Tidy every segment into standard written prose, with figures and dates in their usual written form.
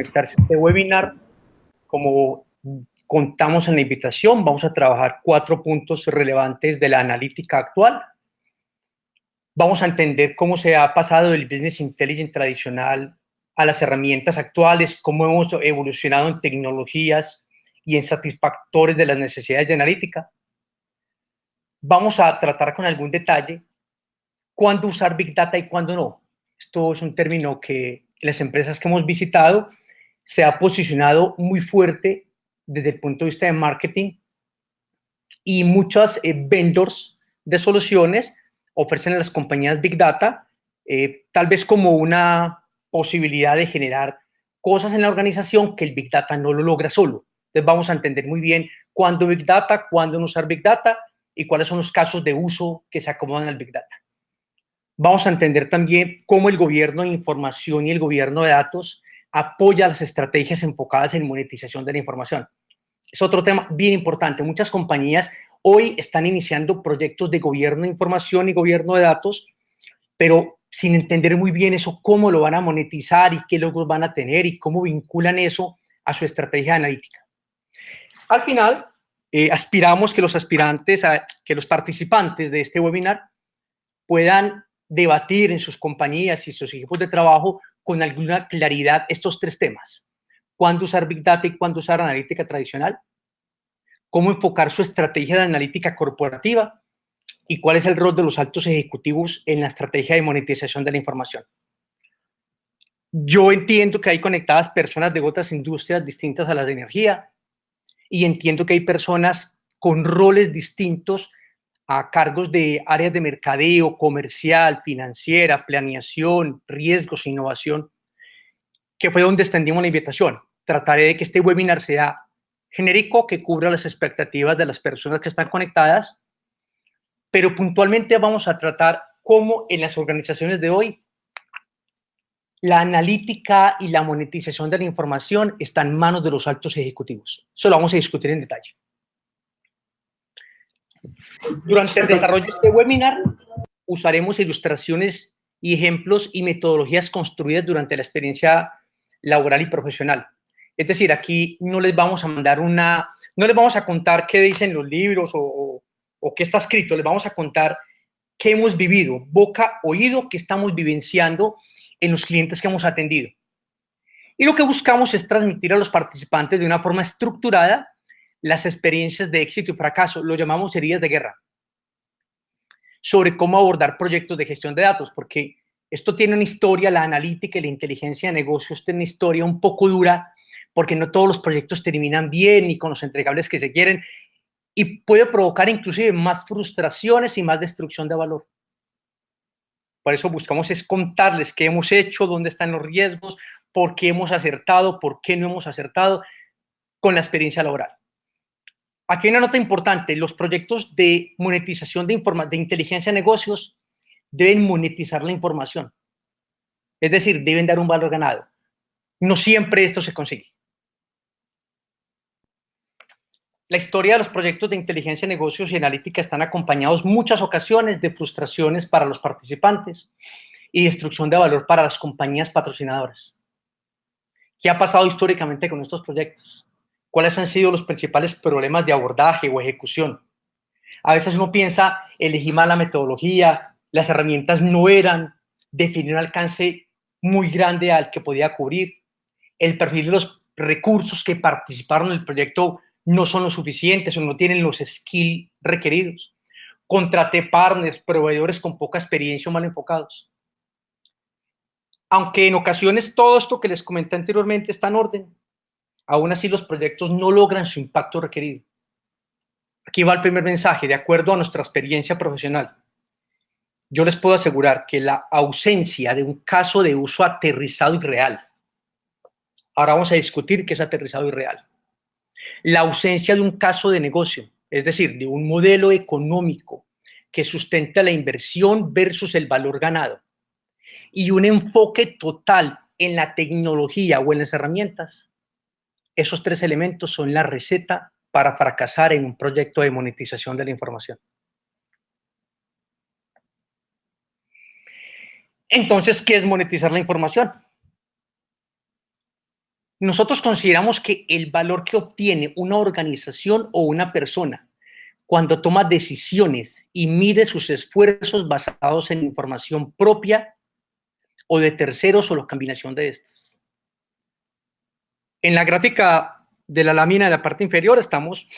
conectarse a este webinar. Como contamos en la invitación, vamos a trabajar 4 puntos relevantes de la analítica actual. Vamos a entender cómo se ha pasado del business intelligence tradicional a las herramientas actuales, cómo hemos evolucionado en tecnologías y en satisfactores de las necesidades de analítica. Vamos a tratar con algún detalle cuándo usar Big Data y cuándo no. Esto es un término que las empresas que hemos visitado se ha posicionado muy fuerte desde el punto de vista de marketing, y muchos vendors de soluciones ofrecen a las compañías Big Data, tal vez como una posibilidad de generar cosas en la organización que el Big Data no lo logra solo. Entonces vamos a entender muy bien cuándo Big Data, cuándo no usar Big Data y cuáles son los casos de uso que se acomodan al Big Data. Vamos a entender también cómo el gobierno de información y el gobierno de datos apoya las estrategias enfocadas en monetización de la información. Es otro tema bien importante. Muchas compañías hoy están iniciando proyectos de gobierno de información y gobierno de datos, pero sin entender muy bien eso, cómo lo van a monetizar y qué logros van a tener y cómo vinculan eso a su estrategia analítica. Al final, aspiramos que los aspirantes, que los participantes de este webinar puedan debatir en sus compañías y sus equipos de trabajo con alguna claridad estos 3 temas. ¿Cuándo usar Big Data y cuándo usar analítica tradicional? ¿Cómo enfocar su estrategia de analítica corporativa? ¿Y cuál es el rol de los altos ejecutivos en la estrategia de monetización de la información? Yo entiendo que hay conectadas personas de otras industrias distintas a las de energía, y entiendo que hay personas con roles distintos a cargos de áreas de mercadeo, comercial, financiera, planeación, riesgos, innovación, que fue donde extendimos la invitación. Trataré de que este webinar sea genérico, que cubra las expectativas de las personas que están conectadas, pero puntualmente vamos a tratar cómo en las organizaciones de hoy la analítica y la monetización de la información está en manos de los altos ejecutivos. Eso lo vamos a discutir en detalle. Durante el desarrollo de este webinar usaremos ilustraciones y ejemplos y metodologías construidas durante la experiencia laboral y profesional. Es decir, aquí no les vamos a mandar no les vamos a contar qué dicen los libros o qué está escrito, les vamos a contar qué hemos vivido, boca, oído, qué estamos vivenciando en los clientes que hemos atendido. Y lo que buscamos es transmitir a los participantes de una forma estructurada las experiencias de éxito y fracaso, lo llamamos heridas de guerra, sobre cómo abordar proyectos de gestión de datos, porque esto tiene una historia, la analítica y la inteligencia de negocios tiene una historia un poco dura, porque no todos los proyectos terminan bien ni con los entregables que se quieren, y puede provocar inclusive más frustraciones y más destrucción de valor. Por eso buscamos es contarles qué hemos hecho, dónde están los riesgos, por qué hemos acertado, por qué no hemos acertado con la experiencia laboral. Aquí hay una nota importante: los proyectos de monetización de inteligencia de negocios deben monetizar la información, es decir, deben dar un valor ganado. No siempre esto se consigue. La historia de los proyectos de inteligencia de negocios y analítica están acompañados muchas ocasiones de frustraciones para los participantes y destrucción de valor para las compañías patrocinadoras. ¿Qué ha pasado históricamente con estos proyectos? ¿Cuáles han sido los principales problemas de abordaje o ejecución? A veces uno piensa, elegí mal la metodología, las herramientas no eran, definí un alcance muy grande al que podía cubrir, el perfil de los recursos que participaron en el proyecto no son lo suficientes o no tienen los skills requeridos. Contraté partners, proveedores con poca experiencia o mal enfocados. Aunque en ocasiones todo esto que les comenté anteriormente está en orden, aún así los proyectos no logran su impacto requerido. Aquí va el primer mensaje: de acuerdo a nuestra experiencia profesional, yo les puedo asegurar que la ausencia de un caso de uso aterrizado y real, ahora vamos a discutir qué es aterrizado y real, la ausencia de un caso de negocio, es decir, de un modelo económico que sustenta la inversión versus el valor ganado, y un enfoque total en la tecnología o en las herramientas, esos 3 elementos son la receta para fracasar en un proyecto de monetización de la información. Entonces, ¿qué es monetizar la información? Nosotros consideramos que el valor que obtiene una organización o una persona cuando toma decisiones y mide sus esfuerzos basados en información propia o de terceros o la combinación de estas. En la gráfica de la lámina de la parte inferior estamos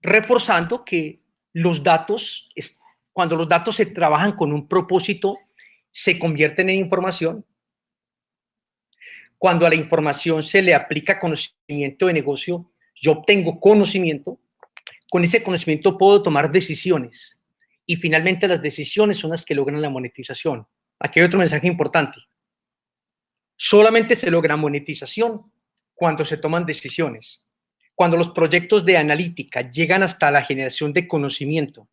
reforzando que los datos, cuando los datos se trabajan con un propósito, se convierten en información. Cuando a la información se le aplica conocimiento de negocio, yo obtengo conocimiento. Con ese conocimiento puedo tomar decisiones. Y finalmente las decisiones son las que logran la monetización. Aquí hay otro mensaje importante. Solamente se logra monetización cuando se toman decisiones. Cuando los proyectos de analítica llegan hasta la generación de conocimiento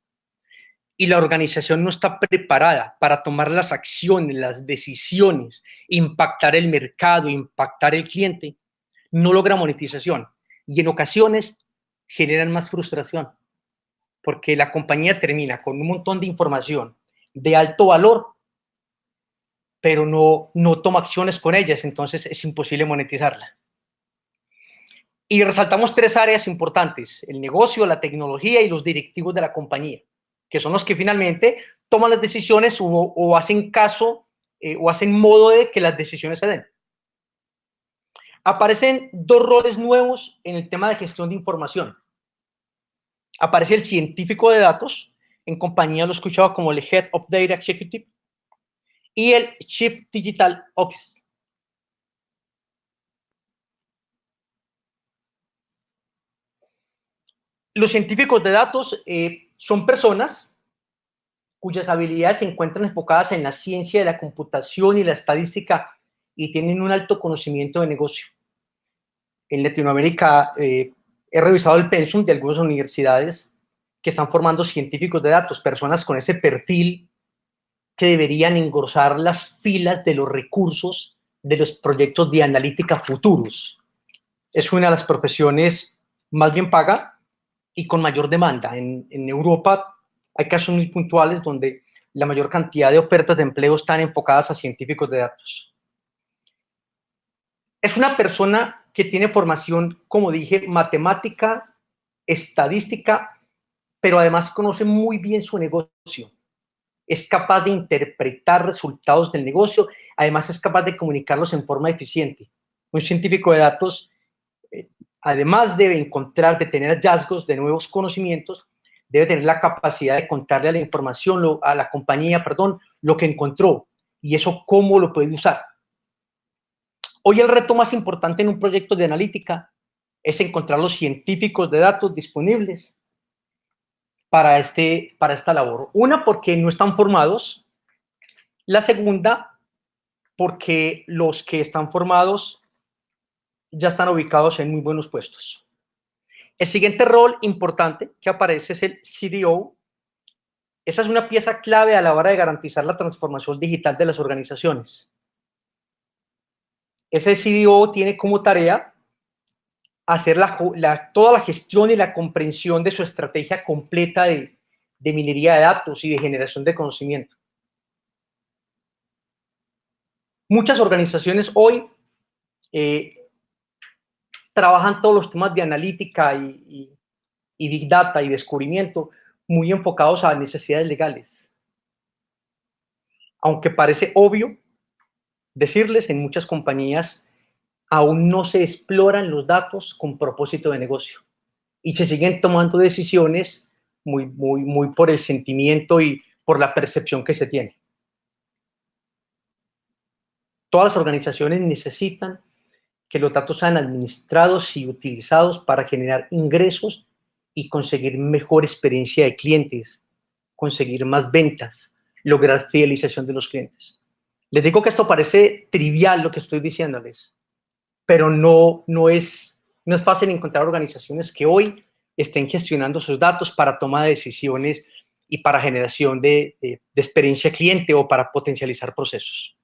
y la organización no está preparada para tomar las acciones, las decisiones, impactar el mercado, impactar el cliente, no logra monetización. Y en ocasiones generan más frustración, porque la compañía termina con un montón de información de alto valor, pero no toma acciones con ellas, entonces es imposible monetizarla. Y resaltamos 3 áreas importantes: el negocio, la tecnología y los directivos de la compañía, que son los que finalmente toman las decisiones o hacen caso o hacen modo de que las decisiones se den. Aparecen 2 roles nuevos en el tema de gestión de información. Aparece el científico de datos, en compañía lo escuchaba como el Head of Data Executive, y el Chief Digital Officer. Los científicos de datos son personas cuyas habilidades se encuentran enfocadas en la ciencia de la computación y la estadística y tienen un alto conocimiento de negocio. En Latinoamérica he revisado el pensum de algunas universidades que están formando científicos de datos, personas con ese perfil que deberían engrosar las filas de los recursos de los proyectos de analítica futuros. Es una de las profesiones más bien paga y con mayor demanda. En Europa hay casos muy puntuales donde la mayor cantidad de ofertas de empleo están enfocadas a científicos de datos. Es una persona que tiene formación, como dije, matemática, estadística, pero además conoce muy bien su negocio. Es capaz de interpretar resultados del negocio, además es capaz de comunicarlos en forma eficiente. Un científico de datos, además debe encontrar, de tener hallazgos de nuevos conocimientos, debe tener la capacidad de contarle a la información, a la compañía, perdón, lo que encontró y eso cómo lo puede usar. Hoy el reto más importante en un proyecto de analítica es encontrar los científicos de datos disponibles para esta labor. Una, porque no están formados. La segunda, porque los que están formados ya están ubicados en muy buenos puestos. El siguiente rol importante que aparece es el CDO. Esa es una pieza clave a la hora de garantizar la transformación digital de las organizaciones. Ese CDO tiene como tarea hacer toda la gestión y la comprensión de su estrategia completa de minería de datos y de generación de conocimiento. Muchas organizaciones hoy trabajan todos los temas de analítica y Big Data y descubrimiento muy enfocados a necesidades legales. Aunque parece obvio decirles, en muchas compañías aún no se exploran los datos con propósito de negocio y se siguen tomando decisiones muy por el sentimiento y por la percepción que se tiene. Todas las organizaciones necesitan que los datos sean administrados y utilizados para generar ingresos y conseguir mejor experiencia de clientes, conseguir más ventas, lograr fidelización de los clientes. Les digo que esto parece trivial lo que estoy diciéndoles, pero no es fácil encontrar organizaciones que hoy estén gestionando sus datos para toma de decisiones y para generación de experiencia cliente o para potencializar procesos.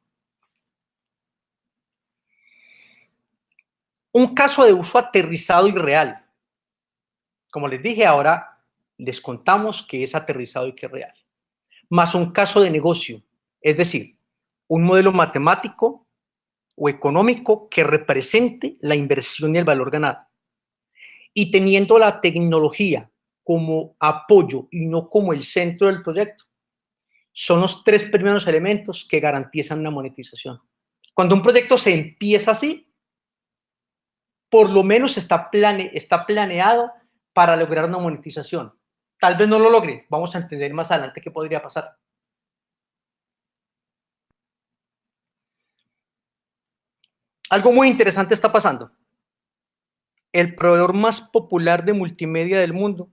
Un caso de uso aterrizado y real. Como les dije, ahora les contamos que es aterrizado y que es real. Más un caso de negocio, es decir, un modelo matemático o económico que represente la inversión y el valor ganado. Y teniendo la tecnología como apoyo y no como el centro del proyecto, son los tres primeros elementos que garantizan una monetización. Cuando un proyecto se empieza así, por lo menos está planeado para lograr una monetización. Tal vez no lo logre, vamos a entender más adelante qué podría pasar. Algo muy interesante está pasando. El proveedor más popular de multimedia del mundo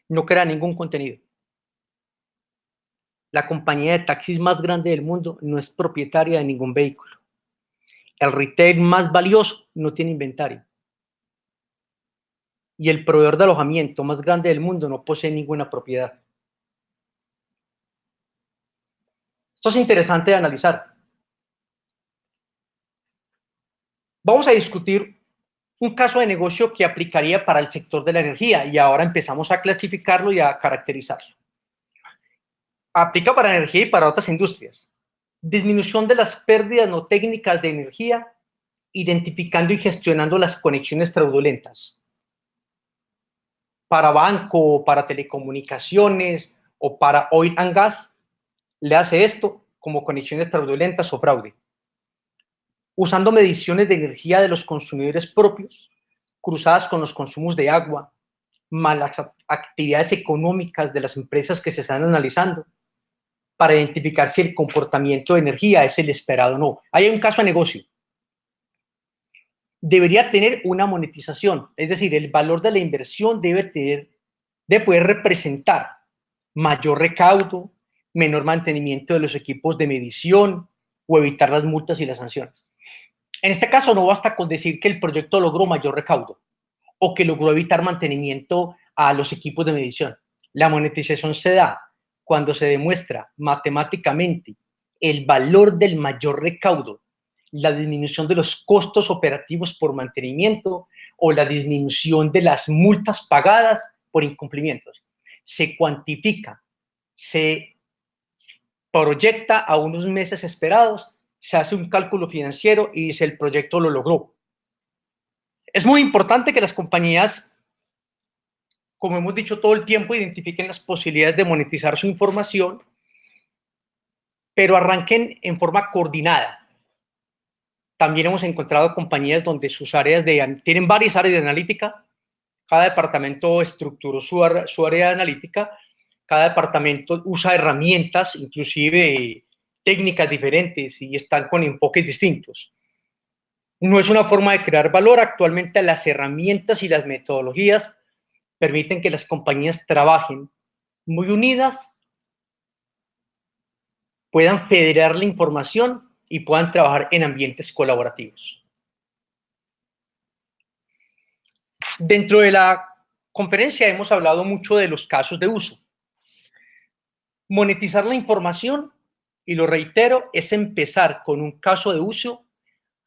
no crea ningún contenido. La compañía de taxis más grande del mundo no es propietaria de ningún vehículo. El retail más valioso no tiene inventario. Y el proveedor de alojamiento más grande del mundo no posee ninguna propiedad. Esto es interesante de analizar. Vamos a discutir un caso de negocio que aplicaría para el sector de la energía y ahora empezamos a clasificarlo y a caracterizarlo. Aplica para energía y para otras industrias. Disminución de las pérdidas no técnicas de energía, identificando y gestionando las conexiones fraudulentas. Para banco, para telecomunicaciones o para oil and gas, le hace esto como conexiones fraudulentas o fraude. Usando mediciones de energía de los consumidores propios, cruzadas con los consumos de agua, malas actividades económicas de las empresas que se están analizando, para identificar si el comportamiento de energía es el esperado o no. Ahí hay un caso de negocio. Debería tener una monetización, es decir, el valor de la inversión debe poder representar mayor recaudo, menor mantenimiento de los equipos de medición o evitar las multas y las sanciones. En este caso no basta con decir que el proyecto logró mayor recaudo o que logró evitar mantenimiento a los equipos de medición. La monetización se da cuando se demuestra matemáticamente el valor del mayor recaudo, la disminución de los costos operativos por mantenimiento o la disminución de las multas pagadas por incumplimientos. Se cuantifica, se proyecta a unos meses esperados, se hace un cálculo financiero y dice el proyecto lo logró. Es muy importante que las compañías, como hemos dicho todo el tiempo, identifiquen las posibilidades de monetizar su información, pero arranquen en forma coordinada. También hemos encontrado compañías donde sus áreas tienen varias áreas de analítica, cada departamento estructuró su área de analítica, cada departamento usa herramientas, inclusive técnicas diferentes y están con enfoques distintos. No es una forma de crear valor. Actualmente las herramientas y las metodologías permiten que las compañías trabajen muy unidas, puedan federar la información y puedan trabajar en ambientes colaborativos. Dentro de la conferencia hemos hablado mucho de los casos de uso. Monetizar la información, y lo reitero, es empezar con un caso de uso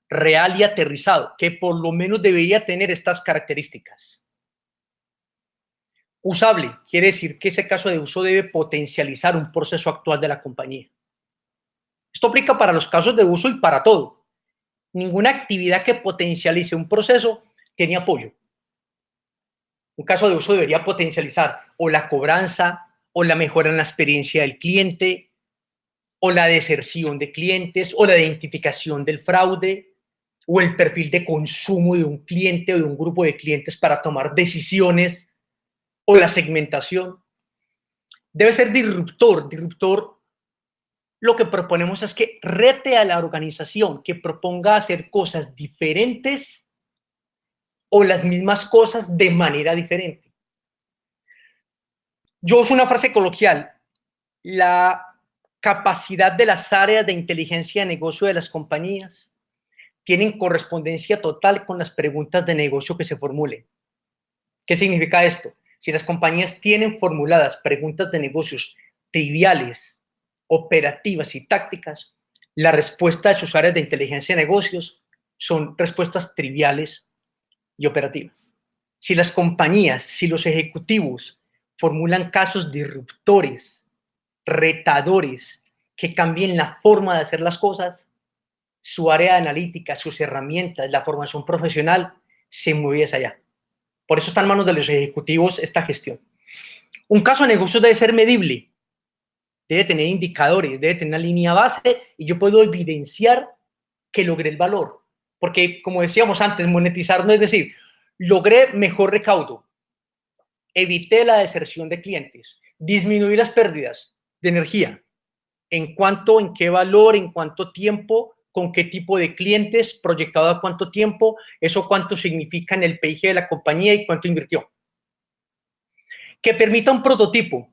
real y aterrizado, que por lo menos debería tener estas características. Usable quiere decir que ese caso de uso debe potencializar un proceso actual de la compañía. Esto aplica para los casos de uso y para todo. Ninguna actividad que potencialice un proceso tiene apoyo. Un caso de uso debería potencializar o la cobranza, o la mejora en la experiencia del cliente, o la deserción de clientes, o la identificación del fraude, o el perfil de consumo de un cliente o de un grupo de clientes para tomar decisiones, o la segmentación. Debe ser disruptor. Disruptor, lo que proponemos es que rete a la organización, que proponga hacer cosas diferentes o las mismas cosas de manera diferente. Yo uso una frase coloquial: la capacidad de las áreas de inteligencia de negocio de las compañías tienen correspondencia total con las preguntas de negocio que se formulen. ¿Qué significa esto? Si las compañías tienen formuladas preguntas de negocios triviales, operativas y tácticas, la respuesta de sus áreas de inteligencia de negocios son respuestas triviales y operativas. Si las compañías, si los ejecutivos formulan casos disruptores, retadores, que cambien la forma de hacer las cosas, su área de analítica, sus herramientas, la formación profesional, se mueve hacia allá. Por eso está en manos de los ejecutivos esta gestión. Un caso de negocio debe ser medible, debe tener indicadores, debe tener una línea base y yo puedo evidenciar que logré el valor. Porque, como decíamos antes, monetizar no es decir, logré mejor recaudo, evité la deserción de clientes, disminuí las pérdidas de energía. ¿En cuánto, en qué valor, en cuánto tiempo, con qué tipo de clientes, proyectado a cuánto tiempo, eso cuánto significa en el PIG de la compañía y cuánto invirtió? Que permita un prototipo.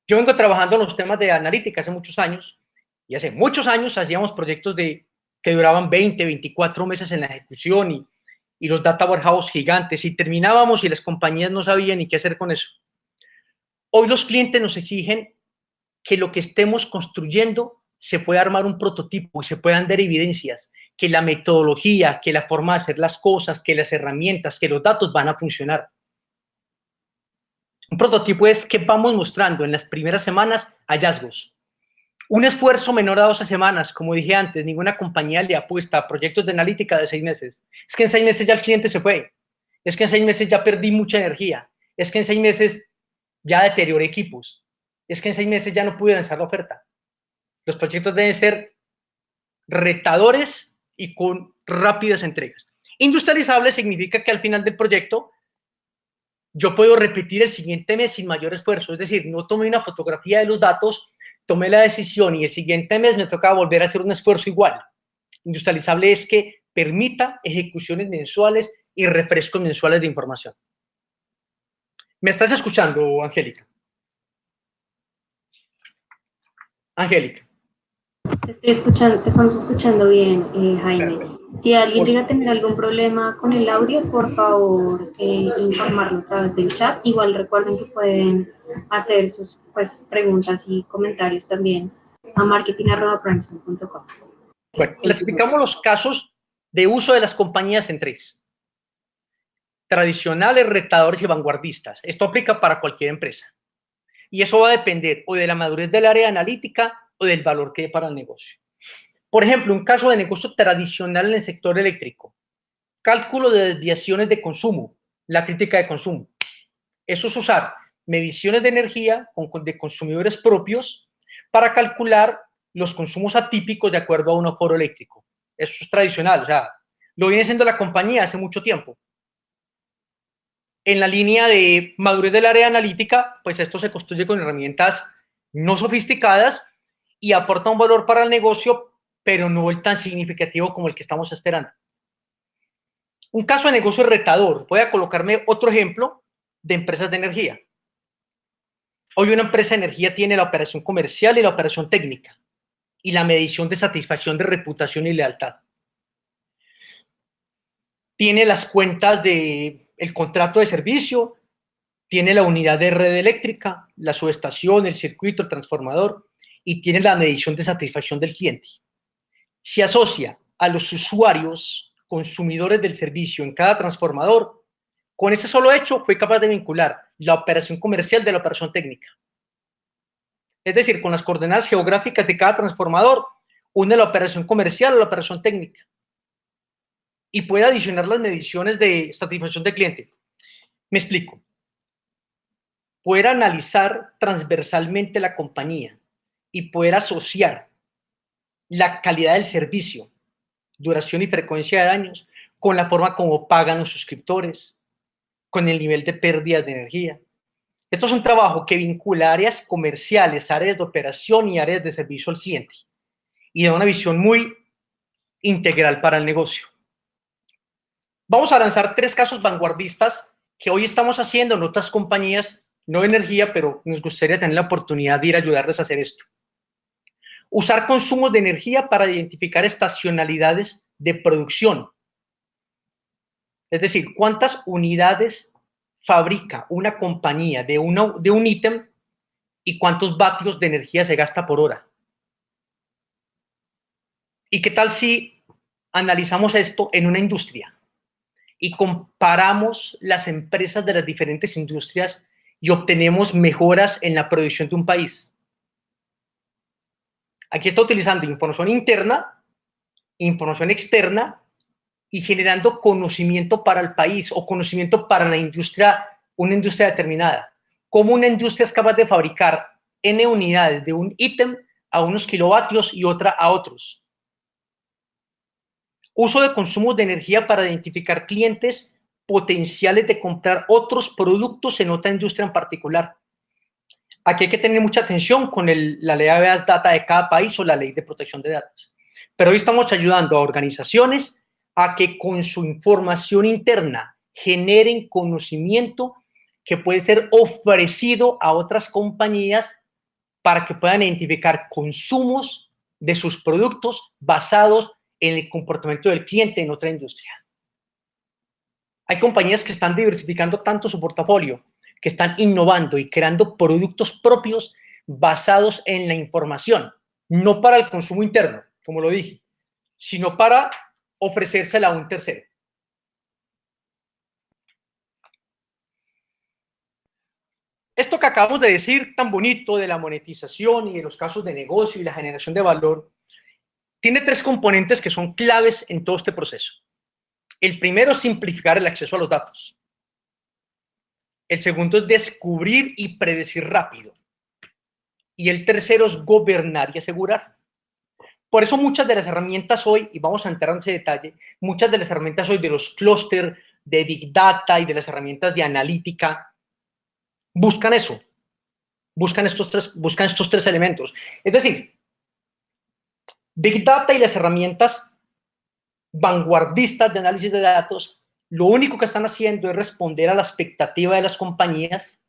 Yo vengo trabajando en los temas de analítica hace muchos años y hace muchos años hacíamos proyectos que duraban 20, 24 meses en la ejecución y los data warehouse gigantes y terminábamos y las compañías no sabían ni qué hacer con eso. Hoy los clientes nos exigen que lo que estemos construyendo se pueda armar un prototipo y se puedan dar evidencias, que la metodología, que la forma de hacer las cosas, que las herramientas, que los datos van a funcionar. Un prototipo es que vamos mostrando en las primeras semanas hallazgos. Un esfuerzo menor a 12 semanas, como dije antes, ninguna compañía le apuesta a proyectos de analítica de 6 meses. Es que en 6 meses ya el cliente se fue. Es que en 6 meses ya perdí mucha energía. Es que en 6 meses ya deterioré equipos. Es que en 6 meses ya no pude lanzar la oferta. Los proyectos deben ser retadores y con rápidas entregas. Industrializable significa que al final del proyecto yo puedo repetir el siguiente mes sin mayor esfuerzo. Es decir, no tomé una fotografía de los datos, tomé la decisión y el siguiente mes me toca volver a hacer un esfuerzo igual. Industrializable es que permita ejecuciones mensuales y refrescos mensuales de información. ¿Me estás escuchando, Angélica? Angélica. Te estamos escuchando bien, Jaime. Si alguien llega a tener algún problema con el audio, por favor, informarlo a través del chat. Igual recuerden que pueden hacer sus preguntas y comentarios también a marketing@primeson.com. Bueno, clasificamos los casos de uso de las compañías en 3. Tradicionales, retadores y vanguardistas. Esto aplica para cualquier empresa. Y eso va a depender o de la madurez del área analítica o del valor que hay para el negocio. Por ejemplo, un caso de negocio tradicional en el sector eléctrico. Cálculo de desviaciones de consumo, la crítica de consumo. Eso es usar mediciones de energía de consumidores propios para calcular los consumos atípicos de acuerdo a un aforo eléctrico. Eso es tradicional, o sea, lo viene siendo la compañía hace mucho tiempo. En la línea de madurez del área analítica, pues esto se construye con herramientas no sofisticadas y aporta un valor para el negocio, pero no el tan significativo como el que estamos esperando. Un caso de negocio retador. Voy a colocarme otro ejemplo de empresas de energía. Hoy una empresa de energía tiene la operación comercial y la operación técnica y la medición de satisfacción de reputación y lealtad. Tiene las cuentas del contrato de servicio, tiene la unidad de red eléctrica, la subestación, el circuito, el transformador y tiene la medición de satisfacción del cliente. Si asocia a los usuarios, consumidores del servicio en cada transformador, con ese solo hecho fue capaz de vincular la operación comercial de la operación técnica. Es decir, con las coordenadas geográficas de cada transformador, une la operación comercial a la operación técnica y puede adicionar las mediciones de satisfacción del cliente. Me explico. Poder analizar transversalmente la compañía y poder asociar la calidad del servicio, duración y frecuencia de daños, con la forma como pagan los suscriptores, con el nivel de pérdidas de energía. Esto es un trabajo que vincula áreas comerciales, áreas de operación y áreas de servicio al cliente y da una visión muy integral para el negocio. Vamos a lanzar 3 casos vanguardistas que hoy estamos haciendo en otras compañías, no de energía, pero nos gustaría tener la oportunidad de ir a ayudarles a hacer esto. Usar consumos de energía para identificar estacionalidades de producción. Es decir, cuántas unidades fabrica una compañía de un ítem y cuántos vatios de energía se gasta por hora. ¿Y qué tal si analizamos esto en una industria y comparamos las empresas de las diferentes industrias y obtenemos mejoras en la producción de un país? Aquí está utilizando información interna información externa y generando conocimiento para el país o conocimiento para la industria, una industria determinada. Cómo una industria es capaz de fabricar N unidades de un ítem a unos kilovatios y otra a otros. Uso de consumos de energía para identificar clientes potenciales de comprar otros productos en otra industria en particular. Aquí hay que tener mucha atención con la ley de Big Data de cada país o la ley de protección de datos. Pero hoy estamos ayudando a organizaciones a que con su información interna generen conocimiento que puede ser ofrecido a otras compañías para que puedan identificar consumos de sus productos basados en el comportamiento del cliente en otra industria. Hay compañías que están diversificando tanto su portafolio, que están innovando y creando productos propios basados en la información, no para el consumo interno, como lo dije, sino para ofrecérsela a un tercero. Esto que acabamos de decir tan bonito de la monetización y de los casos de negocio y la generación de valor, tiene tres componentes que son claves en todo este proceso. El primero es simplificar el acceso a los datos. El segundo es descubrir y predecir rápido. Y el tercero es gobernar y asegurar. Por eso muchas de las herramientas hoy, y vamos a entrar en ese detalle, muchas de las herramientas hoy de los clústeres de Big Data y de las herramientas de analítica buscan eso, buscan estos tres elementos. Es decir, Big Data y las herramientas vanguardistas de análisis de datos, lo único que están haciendo es responder a la expectativa de las compañías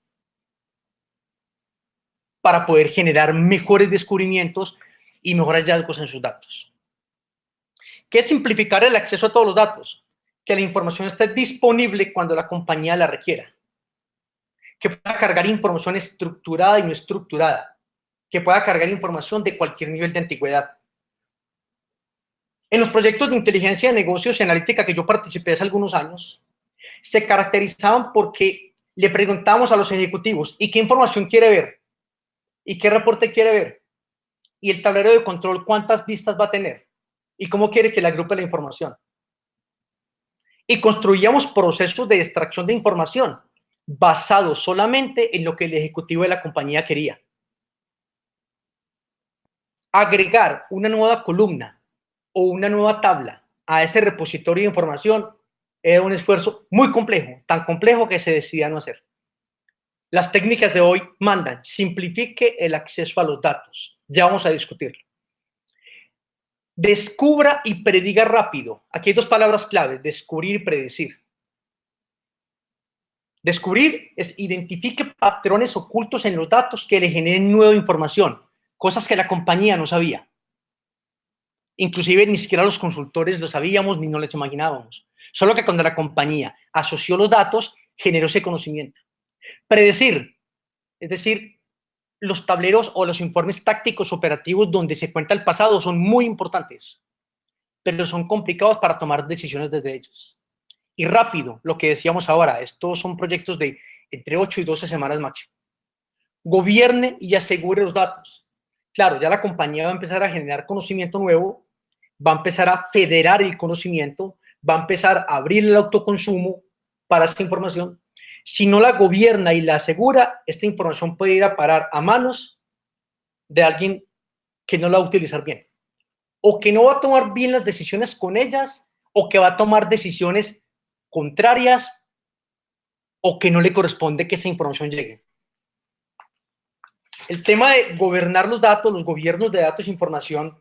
para poder generar mejores descubrimientos y mejores hallazgos en sus datos. ¿Qué es simplificar el acceso a todos los datos? Que la información esté disponible cuando la compañía la requiera. Que pueda cargar información estructurada y no estructurada. Que pueda cargar información de cualquier nivel de antigüedad. En los proyectos de inteligencia de negocios y analítica que yo participé hace algunos años, se caracterizaban porque le preguntábamos a los ejecutivos, ¿y qué información quiere ver? ¿Y qué reporte quiere ver? Y el tablero de control, ¿cuántas vistas va a tener? ¿Y cómo quiere que le agrupe la información? Y construíamos procesos de extracción de información basados solamente en lo que el ejecutivo de la compañía quería. Agregar una nueva columna o una nueva tabla a este repositorio de información era un esfuerzo muy complejo, tan complejo que se decidía no hacer. Las técnicas de hoy mandan, simplifique el acceso a los datos. Ya vamos a discutirlo. Descubra y prediga rápido. Aquí hay dos palabras claves, descubrir y predecir. Descubrir es identifique patrones ocultos en los datos que le generen nueva información, cosas que la compañía no sabía. Inclusive ni siquiera los consultores lo sabíamos ni no les imaginábamos. Solo que cuando la compañía asoció los datos, generó ese conocimiento. Predecir, es decir, los tableros o los informes tácticos operativos donde se cuenta el pasado son muy importantes, pero son complicados para tomar decisiones desde ellos. Y rápido, lo que decíamos ahora, estos son proyectos de entre 8 y 12 semanas máximo. Gobierne y asegure los datos. Claro, ya la compañía va a empezar a generar conocimiento nuevo, va a empezar a federar el conocimiento, va a empezar a abrir el autoconsumo para esta información. Si no la gobierna y la asegura, esta información puede ir a parar a manos de alguien que no la va a utilizar bien, o que no va a tomar bien las decisiones con ellas, o que va a tomar decisiones contrarias, o que no le corresponde que esa información llegue. El tema de gobernar los datos, los gobiernos de datos e información,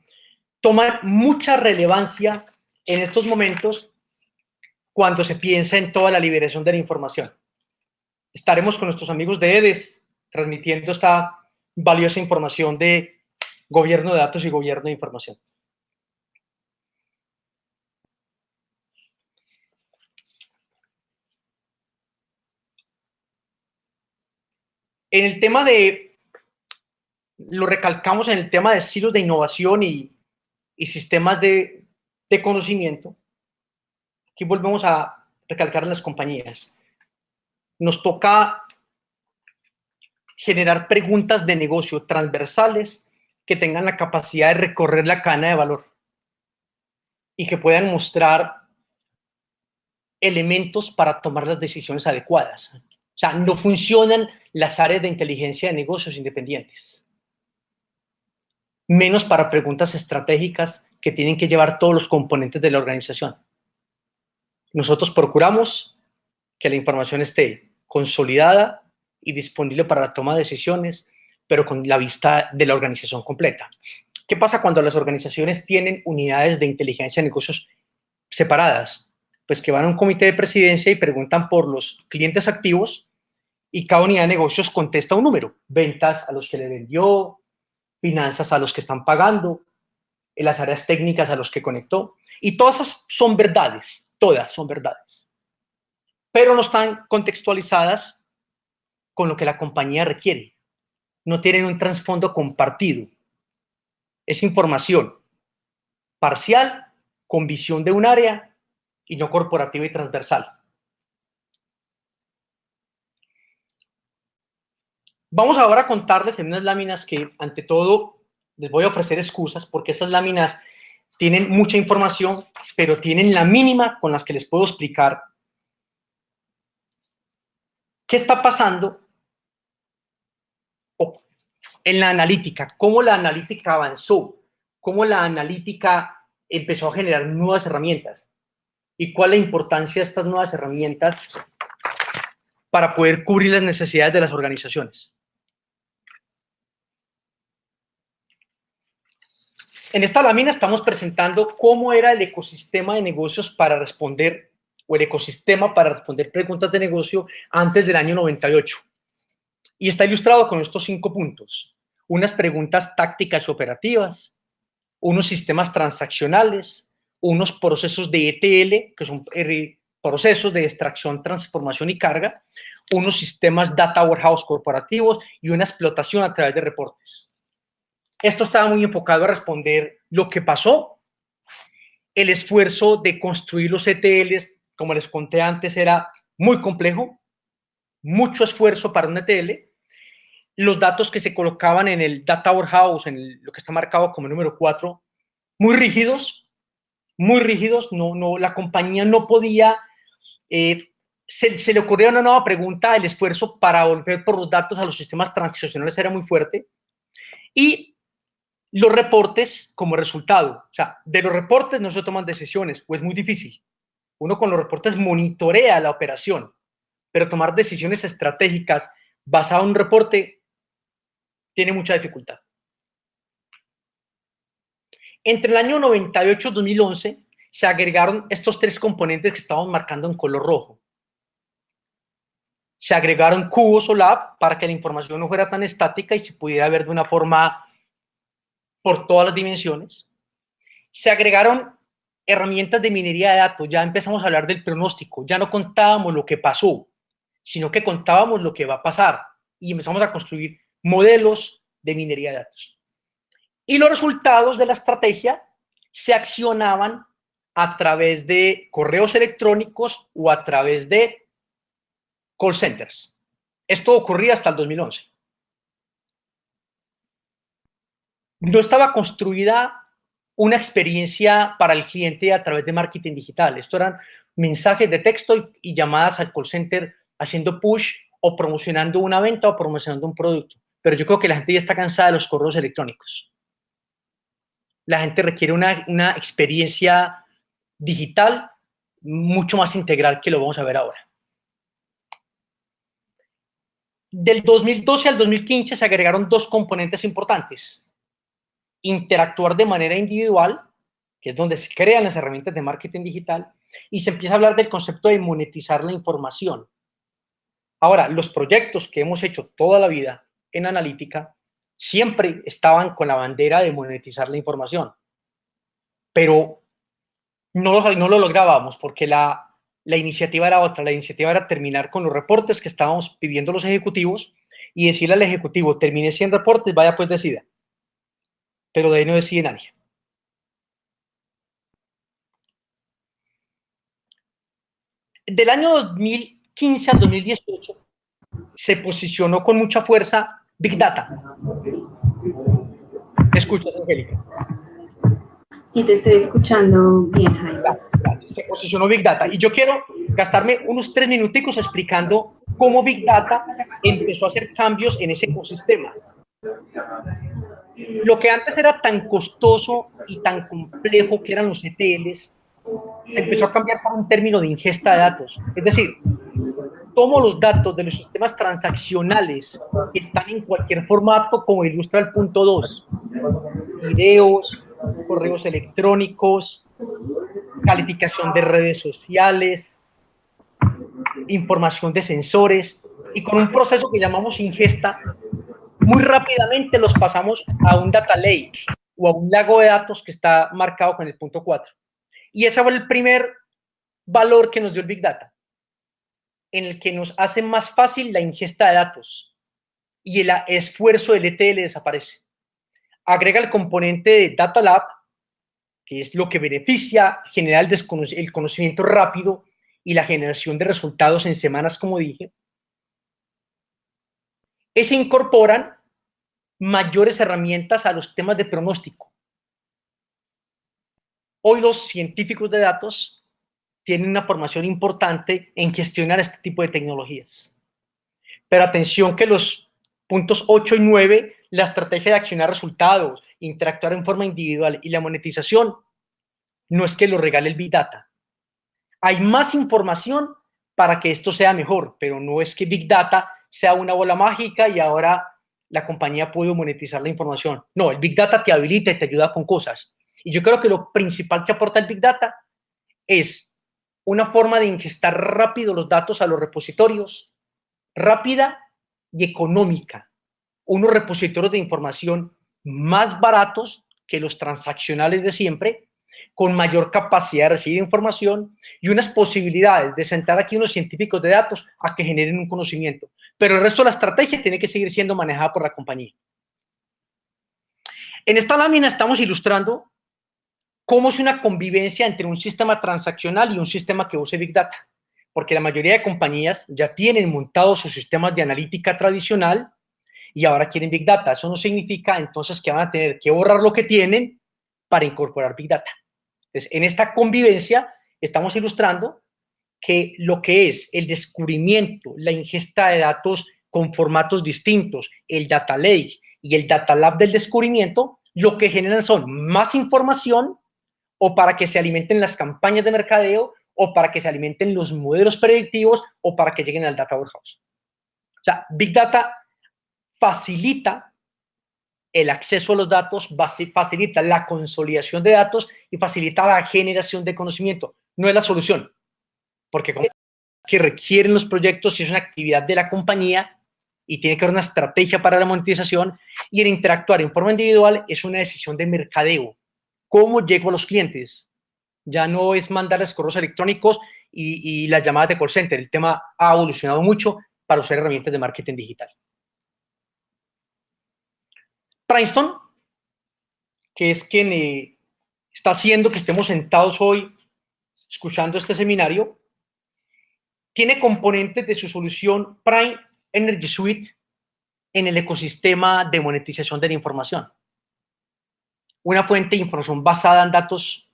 toman mucha relevancia en estos momentos cuando se piensa en toda la liberación de la información. Estaremos con nuestros amigos de EDES transmitiendo esta valiosa información de gobierno de datos y gobierno de información. En el tema de, lo recalcamos en el tema de silos de innovación y sistemas de conocimiento, aquí volvemos a recalcar en las compañías. Nos toca generar preguntas de negocio transversales que tengan la capacidad de recorrer la cadena de valor. y que puedan mostrar elementos para tomar las decisiones adecuadas. O sea, no funcionan las áreas de inteligencia de negocios independientes. Menos para preguntas estratégicas que tienen que llevar todos los componentes de la organización. Nosotros procuramos que la información esté consolidada y disponible para la toma de decisiones, pero con la vista de la organización completa. ¿Qué pasa cuando las organizaciones tienen unidades de inteligencia de negocios separadas? Pues que van a un comité de presidencia y preguntan por los clientes activos y cada unidad de negocios contesta un número. Ventas a los que le vendió, finanzas a los que están pagando, en las áreas técnicas a los que conectó. Y todas esas son verdades, todas son verdades. Pero no están contextualizadas con lo que la compañía requiere. No tienen un trasfondo compartido. Es información parcial, con visión de un área y no corporativa y transversal. Vamos ahora a contarles en unas láminas que, ante todo, les voy a ofrecer excusas porque estas láminas tienen mucha información, pero tienen la mínima con las que les puedo explicar qué está pasando en la analítica, cómo la analítica avanzó, cómo la analítica empezó a generar nuevas herramientas y cuál es la importancia de estas nuevas herramientas para poder cubrir las necesidades de las organizaciones. En esta lámina estamos presentando cómo era el ecosistema de negocios para responder, o el ecosistema para responder preguntas de negocio antes del año 98. Y está ilustrado con estos 5 puntos. Unas preguntas tácticas y operativas, unos sistemas transaccionales, unos procesos de ETL, que son procesos de extracción, transformación y carga, unos sistemas data warehouse corporativos y una explotación a través de reportes. Esto estaba muy enfocado a responder lo que pasó. El esfuerzo de construir los ETLs, como les conté antes, era muy complejo, mucho esfuerzo para un ETL. Los datos que se colocaban en el data warehouse, lo que está marcado como número 4, muy rígidos, la compañía no podía, se le ocurrió una nueva pregunta, el esfuerzo para volver por los datos a los sistemas transaccionales era muy fuerte, y los reportes como resultado, o sea, de los reportes no se toman decisiones, pues es muy difícil. Uno con los reportes monitorea la operación, pero tomar decisiones estratégicas basadas en un reporte tiene mucha dificultad. Entre el año 98 y 2011 se agregaron estos 3 componentes que estamos marcando en color rojo. Se agregaron cubos o lab para que la información no fuera tan estática y se pudiera ver de una forma por todas las dimensiones. Se agregaron herramientas de minería de datos. Ya empezamos a hablar del pronóstico. Ya no contábamos lo que pasó, sino que contábamos lo que va a pasar. Y empezamos a construir modelos de minería de datos. Y los resultados de la estrategia se accionaban a través de correos electrónicos o a través de call centers. Esto ocurría hasta el 2011. No estaba construida una experiencia para el cliente a través de marketing digital. Esto eran mensajes de texto y llamadas al call center haciendo push o promocionando una venta o promocionando un producto. Pero yo creo que la gente ya está cansada de los correos electrónicos. La gente requiere una experiencia digital mucho más integral que lo vamos a ver ahora. Del 2012 al 2015 se agregaron 2 componentes importantes. Interactuar de manera individual, que es donde se crean las herramientas de marketing digital, y se empieza a hablar del concepto de monetizar la información. Ahora, los proyectos que hemos hecho toda la vida en analítica siempre estaban con la bandera de monetizar la información, pero no lo lográbamos porque la iniciativa era otra. La iniciativa era terminar con los reportes que estábamos pidiendo los ejecutivos y decirle al ejecutivo, termine 100 reportes, vaya pues decida. Pero de ahí no decide nadie. Del año 2015 al 2018 se posicionó con mucha fuerza Big Data. ¿Me escuchas, Angélica? Sí, te estoy escuchando bien, Jaime. Gracias. Se posicionó Big Data. Y yo quiero gastarme unos 3 minuticos explicando cómo Big Data empezó a hacer cambios en ese ecosistema. Lo que antes era tan costoso y tan complejo que eran los ETLs, se empezó a cambiar por un término de ingesta de datos. Es decir, tomo los datos de los sistemas transaccionales que están en cualquier formato, como ilustra el punto 2, videos, correos electrónicos, calificación de redes sociales, información de sensores, y con un proceso que llamamos ingesta, muy rápidamente los pasamos a un data lake o a un lago de datos que está marcado con el punto 4. Y ese fue el primer valor que nos dio el Big Data, en el que nos hace más fácil la ingesta de datos y el esfuerzo del ETL desaparece. Agrega el componente de Data Lab, que es lo que beneficia generar el conocimiento rápido y la generación de resultados en semanas, como dije. Se incorporan mayores herramientas a los temas de pronóstico. Hoy los científicos de datos tienen una formación importante en gestionar este tipo de tecnologías. Pero atención que los puntos 8 y 9, la estrategia de accionar resultados, interactuar en forma individual y la monetización, no es que lo regale el Big Data. Hay más información para que esto sea mejor, pero no es que Big Data sea una bola mágica y ahora la compañía puede monetizar la información. No, el Big Data te habilita y te ayuda con cosas. Y yo creo que lo principal que aporta el Big Data es una forma de ingestar rápido los datos a los repositorios, rápida y económica. Unos repositorios de información más baratos que los transaccionales de siempre, con mayor capacidad de recibir información y unas posibilidades de sentar aquí unos científicos de datos a que generen un conocimiento. Pero el resto de la estrategia tiene que seguir siendo manejada por la compañía. En esta lámina estamos ilustrando cómo es una convivencia entre un sistema transaccional y un sistema que use Big Data. Porque la mayoría de compañías ya tienen montados sus sistemas de analítica tradicional y ahora quieren Big Data. Eso no significa entonces que van a tener que borrar lo que tienen para incorporar Big Data. Entonces, en esta convivencia estamos ilustrando que lo que es el descubrimiento, la ingesta de datos con formatos distintos, el Data Lake y el Data Lab del descubrimiento, lo que generan son más información o para que se alimenten las campañas de mercadeo o para que se alimenten los modelos predictivos o para que lleguen al Data Warehouse. O sea, Big Data facilita el acceso a los datos, facilita la consolidación de datos y facilita la generación de conocimiento. No es la solución, porque como que requieren los proyectos y es una actividad de la compañía y tiene que haber una estrategia para la monetización, y el interactuar en forma individual es una decisión de mercadeo. ¿Cómo llego a los clientes? Ya no es mandarles correos electrónicos y las llamadas de call center. El tema ha evolucionado mucho para usar herramientas de marketing digital. Princeton, que es quien está haciendo que estemos sentados hoy escuchando este seminario, tiene componentes de su solución Prime Energy Suite en el ecosistema de monetización de la información. Una fuente de información basada en datos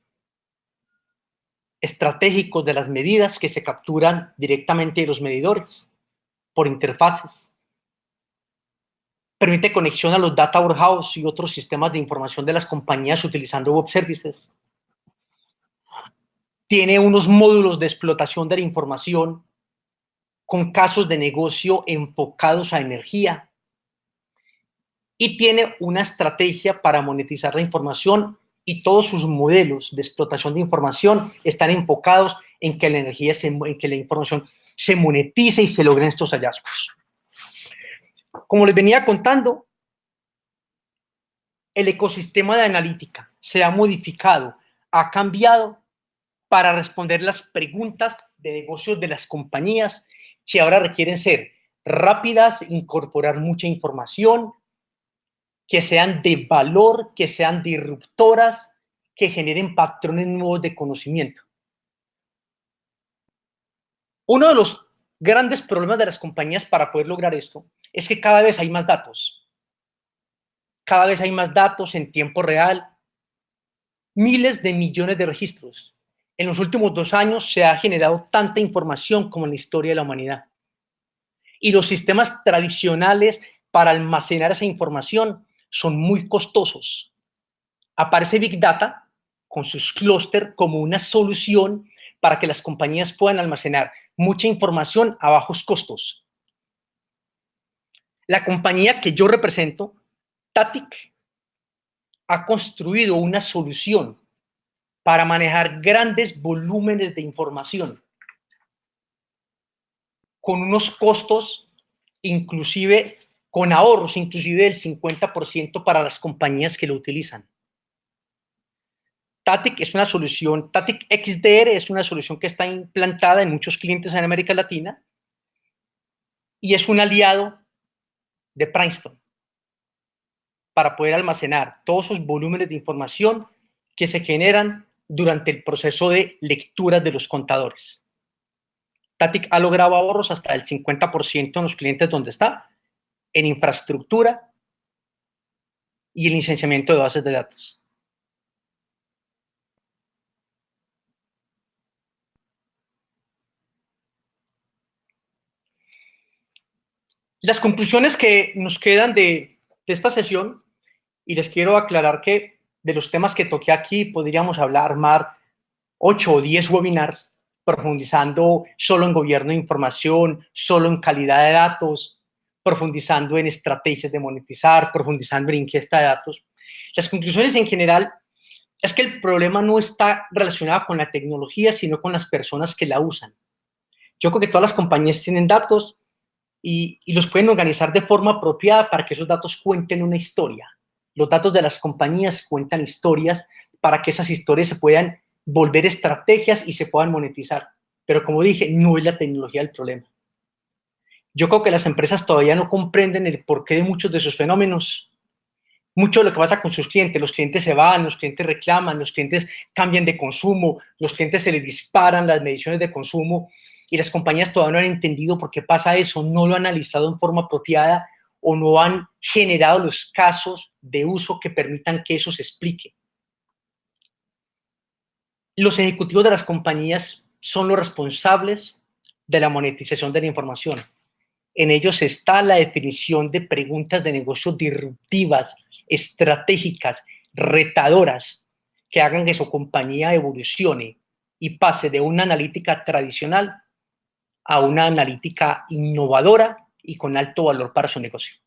estratégicos de las medidas que se capturan directamente de los medidores por interfaces. Permite conexión a los data warehouse y otros sistemas de información de las compañías utilizando web services. Tiene unos módulos de explotación de la información con casos de negocio enfocados a energía. Y tiene una estrategia para monetizar la información y todos sus modelos de explotación de información están enfocados en que la energía, en que la información se monetice y se logren estos hallazgos. Como les venía contando, el ecosistema de analítica se ha modificado, ha cambiado para responder las preguntas de negocios de las compañías que ahora requieren ser rápidas, incorporar mucha información, que sean de valor, que sean disruptoras, que generen patrones nuevos de conocimiento. Uno de los grandes problemas de las compañías para poder lograr esto es que cada vez hay más datos. Cada vez hay más datos en tiempo real, miles de millones de registros. En los últimos 2 años se ha generado tanta información como en la historia de la humanidad. Y los sistemas tradicionales para almacenar esa información son muy costosos. Aparece Big Data con sus clústeres como una solución para que las compañías puedan almacenar mucha información a bajos costos. La compañía que yo represento, Tatic, ha construido una solución para manejar grandes volúmenes de información con unos costos, inclusive con ahorros, inclusive del 50% para las compañías que lo utilizan. Tatic es una solución, Tatic XDR es una solución que está implantada en muchos clientes en América Latina y es un aliado de Princeton para poder almacenar todos esos volúmenes de información que se generan durante el proceso de lectura de los contadores. Tatic ha logrado ahorros hasta el 50% en los clientes donde está, en infraestructura y el licenciamiento de bases de datos. Las conclusiones que nos quedan de esta sesión, y les quiero aclarar que de los temas que toqué aquí podríamos armar 8 o 10 webinars profundizando solo en gobierno de información, solo en calidad de datos, profundizando en estrategias de monetizar, profundizando en ingesta de datos. Las conclusiones en general es que el problema no está relacionado con la tecnología, sino con las personas que la usan. Yo creo que todas las compañías tienen datos y los pueden organizar de forma apropiada para que esos datos cuenten una historia. Los datos de las compañías cuentan historias para que esas historias se puedan volver estrategias y se puedan monetizar. Pero como dije, no es la tecnología el problema. Yo creo que las empresas todavía no comprenden el porqué de muchos de esos fenómenos. Mucho de lo que pasa con sus clientes, los clientes se van, los clientes reclaman, los clientes cambian de consumo, los clientes se les disparan las mediciones de consumo y las compañías todavía no han entendido por qué pasa eso, no lo han analizado en forma apropiada o no han generado los casos de uso que permitan que eso se explique. Los ejecutivos de las compañías son los responsables de la monetización de la información. En ellos está la definición de preguntas de negocio disruptivas, estratégicas, retadoras, que hagan que su compañía evolucione y pase de una analítica tradicional a una analítica innovadora y con alto valor para su negocio.